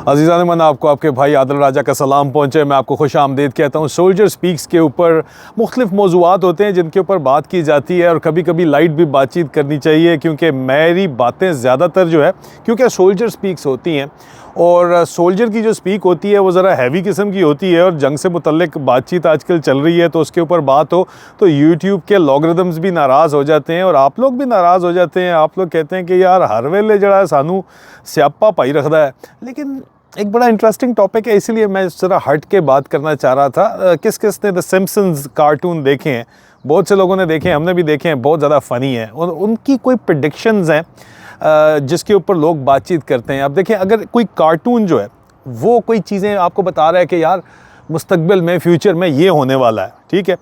अज़ीज़ान मन, आपको आपके भाई आदिल राजा का सलाम पहुँचे। मैं आपको खुश आमदीद कहता हूँ। सोल्जर स्पीक्स के ऊपर मुख्तलिफ मौज़ूआत होते हैं जिनके ऊपर बात की जाती है, और कभी कभी लाइट भी बातचीत करनी चाहिए, क्योंकि मेरी बातें ज़्यादातर जो है, क्योंकि सोल्जर स्पीक्स होती हैं और सोल्जर की जो स्पीक होती है वो ज़रा हैवी किस्म की होती है, और जंग से मुतल्लिक बातचीत आजकल चल रही है, तो उसके ऊपर बात हो तो यूट्यूब के लॉगरिदम्स भी नाराज़ हो जाते हैं और आप लोग भी नाराज़ हो जाते हैं। आप लोग कहते हैं कि यार हर वेले जड़ा सानू स्यापा पाई रखता है। लेकिन एक बड़ा इंटरेस्टिंग टॉपिक है, इसीलिए मैं ज़रा हट के बात करना चाह रहा था। किस किस ने द सिम्पसन्स कार्टून देखे हैं? बहुत से लोगों ने देखे हैं, हमने भी देखे हैं, बहुत ज़्यादा फ़नी है। और उनकी कोई प्रेडिक्शंस हैं जिसके ऊपर लोग बातचीत करते हैं। अब देखें, अगर कोई कार्टून जो है वो कोई चीज़ें आपको बता रहा है कि यार मुस्तकबिल में, फ्यूचर में ये होने वाला है, ठीक है,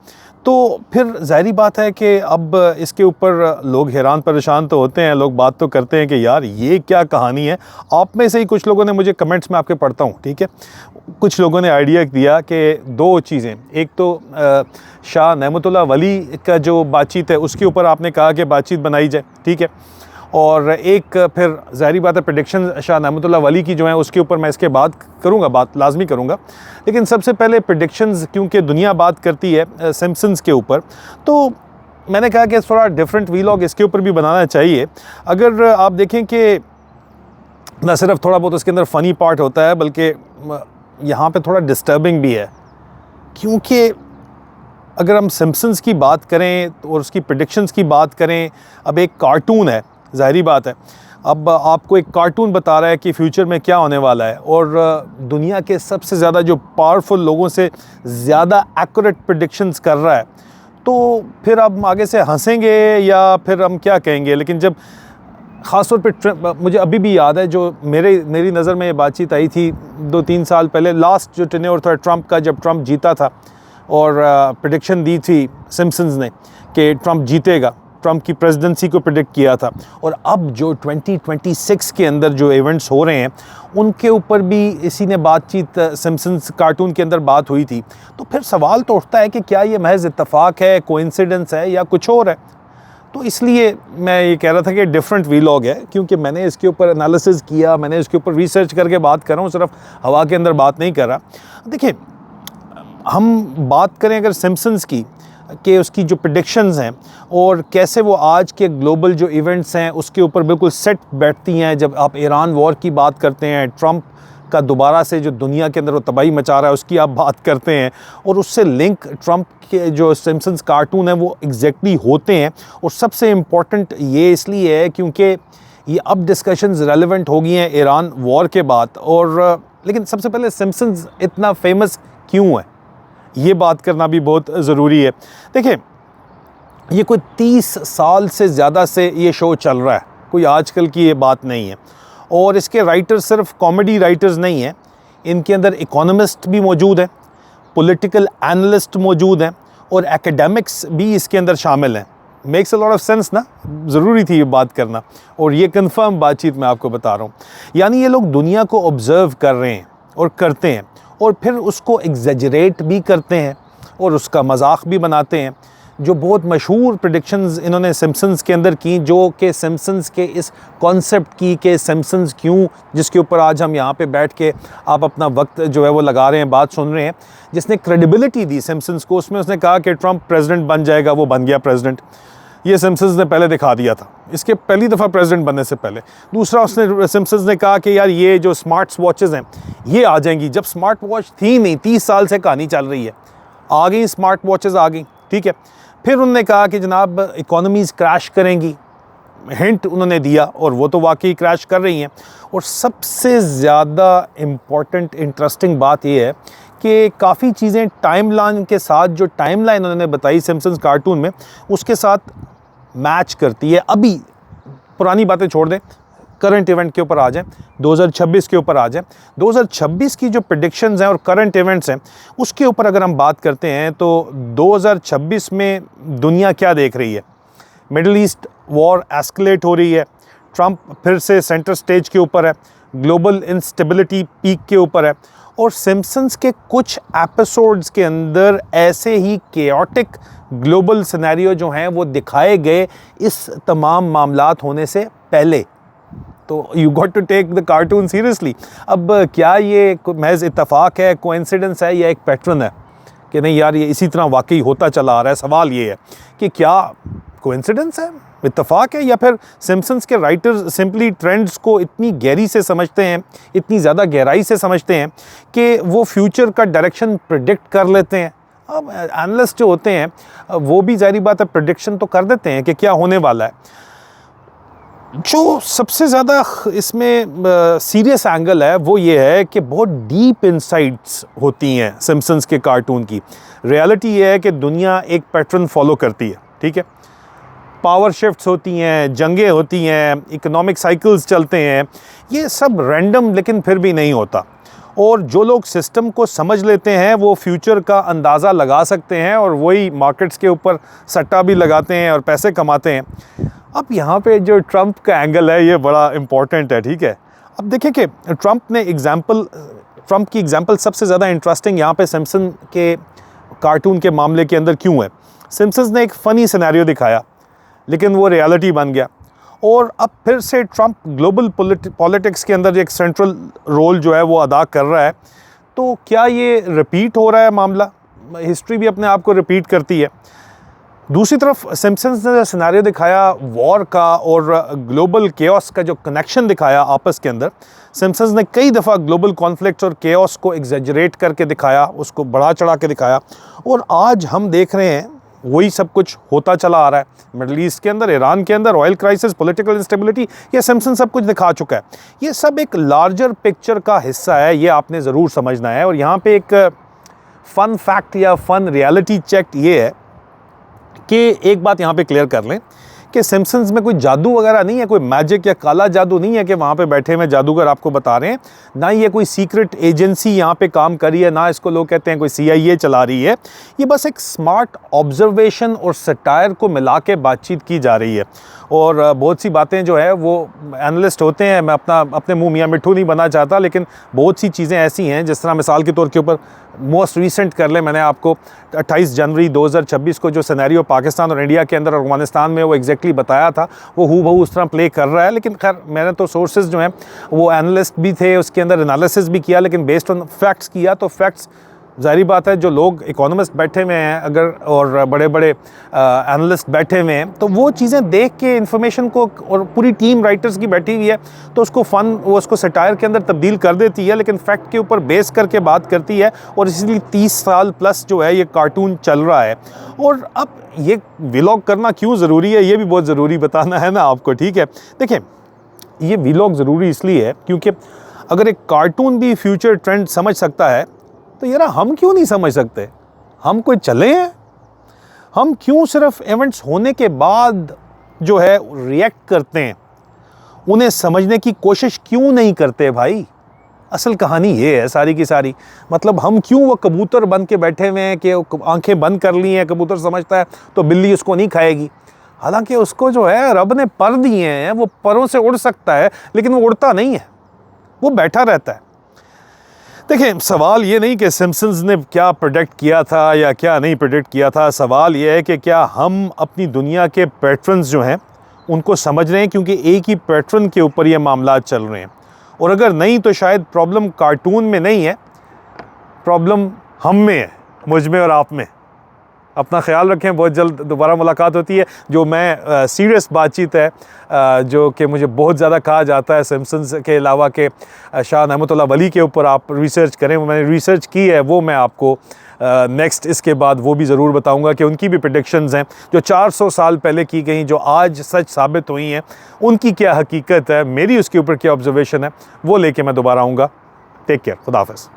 तो फिर ज़ाहिरी बात है कि अब इसके ऊपर लोग हैरान परेशान तो होते हैं, लोग बात तो करते हैं कि यार ये क्या कहानी है। आप में से ही कुछ लोगों ने मुझे कमेंट्स में आपके पढ़ता हूँ, ठीक है, कुछ लोगों ने आइडिया दिया कि दो चीज़ें, एक तो शाह नेमतुल्लाह वली का जो बातचीत है उसके ऊपर आपने कहा कि बातचीत बनाई जाए, ठीक है, और एक फिर ज़ाहिरी बात है प्रेडिक्शन शाह नेमतुल्लाह वली की जो है उसके ऊपर मैं इसके बाद करूँगा, बात लाजमी करूँगा। लेकिन सबसे पहले प्रेडिक्शंस, क्योंकि दुनिया बात करती है सिम्पसन्स के ऊपर, तो मैंने कहा कि थोड़ा डिफरेंट वीलॉग इसके ऊपर भी बनाना चाहिए। अगर आप देखें कि न सिर्फ थोड़ा बहुत इसके अंदर फ़नी पार्ट होता है, बल्कि यहाँ पे थोड़ा डिस्टर्बिंग भी है, क्योंकि अगर हम सिम्पसन्स की बात करें और उसकी प्रेडिक्शंस की बात करें, अब एक कार्टून है, ज़ाहिरी बात है, अब आपको एक कार्टून बता रहा है कि फ्यूचर में क्या होने वाला है, और दुनिया के सबसे ज़्यादा जो पावरफुल लोगों से ज़्यादा एक्यूरेट प्रेडिक्शंस कर रहा है, तो फिर अब आगे से हंसेंगे या फिर हम क्या कहेंगे। लेकिन जब ख़ास तौर पे मुझे अभी भी याद है, जो मेरी नज़र में ये बातचीत आई थी 2-3 साल पहले, लास्ट जो टेन्योर था ट्रंप का, जब ट्रंप जीता था और प्रेडिक्शन दी थी सिम्पसन्स ने कि ट्रंप जीतेगा, ट्रंप की प्रेसिडेंसी को प्रेडिक्ट किया था। और अब जो 2026 के अंदर जो इवेंट्स हो रहे हैं उनके ऊपर भी इसी ने बातचीत सिम्पसन्स कार्टून के अंदर बात हुई थी। तो फिर सवाल तो उठता है कि क्या ये महज इत्तेफाक है, कोइंसिडेंस है, या कुछ और है। तो इसलिए मैं ये कह रहा था कि डिफरेंट वीलॉग है, क्योंकि मैंने इसके ऊपर एनालिसिस किया, मैंने इसके ऊपर रिसर्च करके बात कर रहा हूँ, सिर्फ हवा के अंदर बात नहीं कर रहा। देखिए, हम बात करें अगर सिम्पसन्स की, कि उसकी जो प्रेडिक्शंस हैं और कैसे वो आज के ग्लोबल जो इवेंट्स हैं उसके ऊपर बिल्कुल सेट बैठती हैं। जब आप ईरान वॉर की बात करते हैं, ट्रंप का दोबारा से जो दुनिया के अंदर वो तबाही मचा रहा है उसकी आप बात करते हैं, और उससे लिंक ट्रंप के जो सिम्पसन्स कार्टून है वो एग्जैक्टली होते हैं। और सबसे इम्पॉर्टेंट ये इसलिए है क्योंकि ये अब डिस्कशंस रेलेवेंट हो गई हैं ईरान वॉर के बाद। और लेकिन सबसे पहले सिम्पसन्स इतना फेमस क्यों है, ये बात करना भी बहुत ज़रूरी है। देखिए, ये कोई 30 साल से ज़्यादा से ये शो चल रहा है, कोई आजकल की ये बात नहीं है। और इसके राइटर्स सिर्फ कॉमेडी राइटर्स नहीं हैं, इनके अंदर इकोनॉमिस्ट भी मौजूद हैं, पॉलिटिकल एनालिस्ट मौजूद हैं, और एकेडमिक्स भी इसके अंदर शामिल हैं। Makes a lot of sense ना, ज़रूरी थी ये बात करना, और ये कंफर्म बातचीत मैं आपको बता रहा हूँ। यानी ये लोग दुनिया को ऑब्ज़र्व कर रहे हैं और करते हैं, और फिर उसको एग्जेजरेट भी करते हैं और उसका मजाक भी बनाते हैं। जो बहुत मशहूर प्रेडिक्शंस इन्होंने सिम्पसन्स के अंदर की, जो कि सिम्पसन्स के इस कॉन्सेप्ट की कि सिम्पसन्स क्यों, जिसके ऊपर आज हम यहाँ पे बैठ के आप अपना वक्त जो है वो लगा रहे हैं, बात सुन रहे हैं, जिसने क्रेडिबिलिटी दी सिम्पसन्स को। उसमें उसने कहा कि ट्रंप प्रेसिडेंट बन जाएगा, वो बन गया प्रेसिडेंट। ये सिम्पसन्स ने पहले दिखा दिया था, इसके पहली दफ़ा प्रेसिडेंट बनने से पहले। दूसरा, उसने सिम्पसन्स ने कहा कि यार ये जो स्मार्ट वॉचेज़ हैं ये आ जाएंगी, जब स्मार्ट वॉच थी नहीं, 30 साल से कहानी चल रही है, आ गई स्मार्ट वॉचेज़ आ गई, ठीक है। फिर उन्होंने कहा कि जनाब इकोनॉमीज़ क्रैश करेंगी, हिंट उन्होंने दिया, और वो तो वाकई क्रैश कर रही हैं। और सबसे ज़्यादा इम्पॉर्टेंट इंटरेस्टिंग बात ये है कि काफ़ी चीज़ें टाइमलाइन के साथ, जो टाइमलाइन उन्होंने बताई सिम्पसन्स कार्टून में, उसके साथ मैच करती है। अभी पुरानी बातें छोड़ दें, करंट इवेंट के ऊपर आ जाएं, 2026 के ऊपर आ जाएं। 2026 की जो प्रेडिक्शंस हैं और करंट इवेंट्स हैं उसके ऊपर अगर हम बात करते हैं, तो 2026 में दुनिया क्या देख रही है? मिडल ईस्ट वॉर एस्केलेट हो रही है, ट्रंप फिर से सेंटर स्टेज के ऊपर है, ग्लोबल इंस्टेबिलिटी पीक के ऊपर है, और सिम्पसन्स के कुछ एपिसोड्स के अंदर ऐसे ही केओटिक ग्लोबल सिनेरियो जो हैं वो दिखाए गए इस तमाम मामलात होने से पहले। तो you got to take the cartoon seriously. अब क्या ये महज इत्तेफाक है, कोइंसिडेंस है, या एक पैटर्न है कि नहीं यार ये इसी तरह वाकई होता चला आ रहा है? सवाल ये है कि क्या कोइंसिडेंस है, इत्तेफाक है, या फिर सिम्पसन्स के राइटर्स सिंपली ट्रेंड्स को इतनी गहरी से समझते हैं, इतनी ज़्यादा गहराई से समझते हैं कि वो फ्यूचर का डायरेक्शन प्रिडिक्ट कर लेते हैं। अब एनालिस्ट जो होते हैं वो भी ज़ाहिर बात है प्रिडिक्शन तो कर देते हैं कि क्या होने वाला है। जो सबसे ज़्यादा इसमें सीरियस एंगल है वो ये है कि बहुत डीप इंसाइट्स होती हैं सिम्पसन्स के कार्टून की। रियलिटी ये है कि दुनिया एक पैटर्न फॉलो करती है, ठीक है। पावर शिफ्ट्स होती हैं, जंगें होती हैं, इकोनॉमिक साइकिल्स चलते हैं, ये सब रैंडम लेकिन फिर भी नहीं होता। और जो लोग सिस्टम को समझ लेते हैं वो फ्यूचर का अंदाज़ा लगा सकते हैं और वही मार्केट्स के ऊपर सट्टा भी लगाते हैं और पैसे कमाते हैं। अब यहाँ पे जो ट्रंप का एंगल है ये बड़ा इम्पॉर्टेंट है, ठीक है। अब देखें कि ट्रंप की एग्जांपल सबसे ज़्यादा इंटरेस्टिंग यहाँ पे सिम्पसन के कार्टून के मामले के अंदर क्यों है। सिम्पसन्स ने एक फ़नी सिनेरियो दिखाया लेकिन वो रियलिटी बन गया, और अब फिर से ट्रंप ग्लोबल पॉलिटिक्स के अंदर एक सेंट्रल रोल जो है वो अदा कर रहा है। तो क्या ये रिपीट हो रहा है मामला? हिस्ट्री भी अपने आप को रिपीट करती है। दूसरी तरफ सिम्पसन्स ने सिनेरियो दिखाया वॉर का और ग्लोबल केओस का, जो कनेक्शन दिखाया आपस के अंदर, सिम्पसन्स ने कई दफ़ा ग्लोबल कॉन्फ्लिक्ट और केओस को एग्जेजरेट करके दिखाया, उसको बढ़ा चढ़ा के दिखाया, और आज हम देख रहे हैं वही सब कुछ होता चला आ रहा है। मिडल ईस्ट के अंदर, ईरान के अंदर ऑयल क्राइसिस, पॉलिटिकल इंस्टेबिलिटी, ये सिम्पसन सब कुछ दिखा चुका है। ये सब एक लार्जर पिक्चर का हिस्सा है, ये आपने ज़रूर समझना है। और यहाँ पे एक फ़न फैक्ट या फ़न रियलिटी चेक ये है कि एक बात यहाँ पे क्लियर कर लें कि सिम्पसन्स में कोई जादू वगैरह नहीं है, कोई मैजिक या काला जादू नहीं है कि वहाँ पे बैठे हुए जादूगर आपको बता रहे हैं। ना ये कोई सीक्रेट एजेंसी यहाँ पे काम कर रही है, ना इसको लोग कहते हैं कोई CIA चला रही है। ये बस एक स्मार्ट ऑब्जर्वेशन और सटायर को मिला के बातचीत की जा रही है। और बहुत सी बातें जो है वो एनालिस्ट होते हैं, मैं अपने मुँह मियाँ मिट्ठू नहीं बनना चाहता, लेकिन बहुत सी चीज़ें ऐसी हैं, जिस तरह मिसाल के तौर के ऊपर मोस्ट रिसेंट कर ले, मैंने आपको 28 जनवरी 2026 को जो सिनेरियो पाकिस्तान और इंडिया के अंदर और अफगानिस्तान में वो एग्जैक्टली बताया था, वो हूबहू उस तरह प्ले कर रहा है। लेकिन खैर मैंने तो सोर्सेज जो हैं वो एनालिस्ट भी थे, उसके अंदर एनालिसिस भी किया, लेकिन बेस्ड ऑन फैक्ट्स किया। तो फैक्ट्स ज़ाहिर बात है जो लोग इकोनॉमिस्ट बैठे हुए हैं अगर, और बड़े बड़े एनालिस्ट बैठे हुए हैं, तो वो चीज़ें देख के इन्फॉर्मेशन को, और पूरी टीम राइटर्स की बैठी हुई है, तो उसको फ़न, वो उसको सटायर के अंदर तब्दील कर देती है, लेकिन फैक्ट के ऊपर बेस करके बात करती है। और इसलिए 30 साल प्लस जो है ये कार्टून चल रहा है। और अब ये व्लॉग करना क्यों ज़रूरी है, ये भी बहुत ज़रूरी बताना है ना आपको, ठीक है। देखें, ये व्लॉग ज़रूरी इसलिए है क्योंकि अगर एक कार्टून भी फ्यूचर ट्रेंड समझ सकता है तो यार हम क्यों नहीं समझ सकते? हम कोई चले हैं? हम क्यों सिर्फ इवेंट्स होने के बाद जो है रिएक्ट करते हैं? उन्हें समझने की कोशिश क्यों नहीं करते भाई? असल कहानी ये है सारी की सारी। मतलब हम क्यों वो कबूतर बन के बैठे हुए हैं कि आंखें बंद कर ली हैं, कबूतर समझता है तो बिल्ली उसको नहीं खाएगी। हालांकि उसको जो है रब ने पर दिए हैं, वो परों से उड़ सकता है, लेकिन वो उड़ता नहीं है, वो बैठा रहता है। देखें, सवाल ये नहीं कि सिम्पसन्स ने क्या प्रेडिक्ट किया था या क्या नहीं प्रेडिक्ट किया था। सवाल ये है कि क्या हम अपनी दुनिया के पैटर्न्स जो हैं उनको समझ रहे हैं, क्योंकि एक ही पैटर्न के ऊपर ये मामला चल रहे हैं। और अगर नहीं तो शायद प्रॉब्लम कार्टून में नहीं है, प्रॉब्लम हम में है, मुझ में और आप में। अपना ख्याल रखें, बहुत जल्द दोबारा मुलाकात होती है। जो मैं सीरियस बातचीत है जो कि मुझे बहुत ज़्यादा कहा जाता है सिम्पसन्स के अलावा के शाह नेमतुल्लाह वली के ऊपर आप रिसर्च करें, मैंने रिसर्च की है, वो मैं आपको नेक्स्ट इसके बाद वो भी ज़रूर बताऊंगा कि उनकी भी प्रेडिक्शंस हैं जो 400 साल पहले की गई, जो आज सच साबित हुई हैं, उनकी क्या हकीकत है, मेरी उसके ऊपर क्या ऑब्जर्वेशन है, वो लेके मैं दोबारा आऊँगा। टेक केयर, खुदा हाफ़िज़।